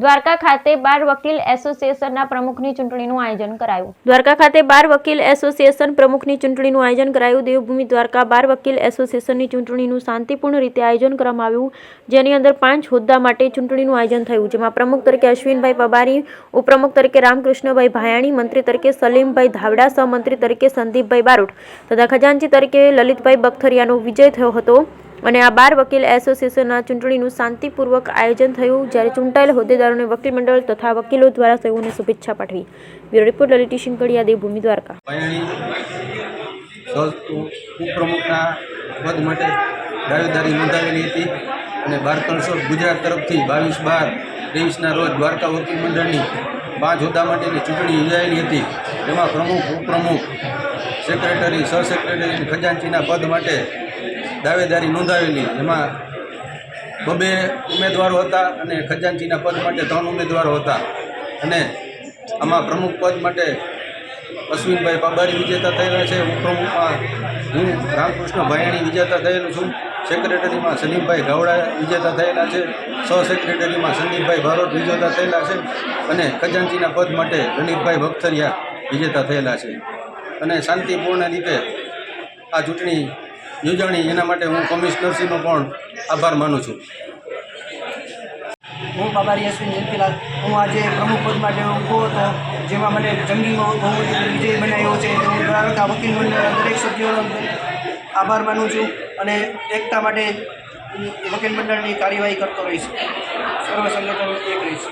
દ્વારકા ખાતે બાર વકીલ એસોસિએશનના પ્રમુખની ચૂંટણીનું આયોજન કરાયું. દ્વારકા ખાતે બાર વકીલ એસોસિએશન પ્રમુખની ચૂંટણીનું આયોજન કરાયું. દેવભૂમિ દ્વારકા બાર વકીલ એસોસિએશનની ચૂંટણીનું શાંતિપૂર્ણ રીતે આયોજન કરવામાં આવ્યું, જેની અંદર 5 હોદ્દા માટે ચૂંટણીનું આયોજન થયું, જેમાં પ્રમુખ તરીકે અશ્વિનભાઈ પબારી, ઉપપ્રમુખ તરીકે રામકૃષ્ણભાઈ ભાયાણી, મંત્રી તરીકે સલીમભાઈ ધાવડા, સહમંત્રી તરીકે સંદીપભાઈ બારોટ તથા ખજાનચી તરીકે લલિતભાઈ બખતરિયાનો વિજય થયો હતો. અને આ બાર વકીલ એસોસિએશનના ચૂંટણીનું શાંતિપૂર્વક આયોજન થયું, જ્યારે ચૂંટાયેલ હોદ્દેદારોને વકીલ મંડળ તથા વકીલો દ્વારા સૌને શુભેચ્છા પાઠવી. Bureau report Lalit Shinkadiya, Devbhumi Dwarka. ઉપપ્રમુખના પદ માટે દાવેદારી નોંધાવેલી હતી અને બાર કન્સોલ ગુજરાત તરફથી 22/12/23ના રોજ દ્વારકા વકીલ મંડળની 5 હોદ્દા માટેની ચૂંટણી યોજાયેલી હતી. તેમાં પ્રમુખ, ઉપપ્રમુખ, સેક્રેટરી, સહસેક્રેટરી અને ખજાનચીના પદ માટે દાવેદારી નોંધાવેલી. એમાં 2 ઉમેદવારો હતા અને ખજાનચીના પદ માટે 3 ઉમેદવારો હતા. અને આમાં પ્રમુખ પદ માટે અશ્વિનભાઈ પબારી વિજેતા થયેલા છે. ઉપપ્રમુખમાં હું રામકૃષ્ણ ભાયાણી વિજેતા થયેલો છું. સેક્રેટરીમાં સલીમભાઈ ધાવડા વિજેતા થયેલા છે. સહસેક્રેટરીમાં સંદીપભાઈ બારોટ વિજેતા થયેલા છે. અને ખજાનચીના પદ માટે લલિતભાઈ બખતરિયા વિજેતા થયેલા છે. અને શાંતિપૂર્ણ રીતે આ ચૂંટણી યોજાણી, એના માટે હું કમિશનરશ્રીનો પણ આભાર માનું છું. હું પબારી અશ્વિન જયંતિલાલ. હું આજે પ્રમુખ પદ માટે ઊભો હતો, જેમાં મને જંગી બહુમતીથી વિજય બનાવ્યો છે. હું દ્વારકા વકીલ મંડળના દરેક સભ્યોનો આભાર માનું છું અને એકતા માટે વકીલ મંડળની કાર્યવાહી કરતો રહીશ. સર્વ સંગઠનો એક રહીશ.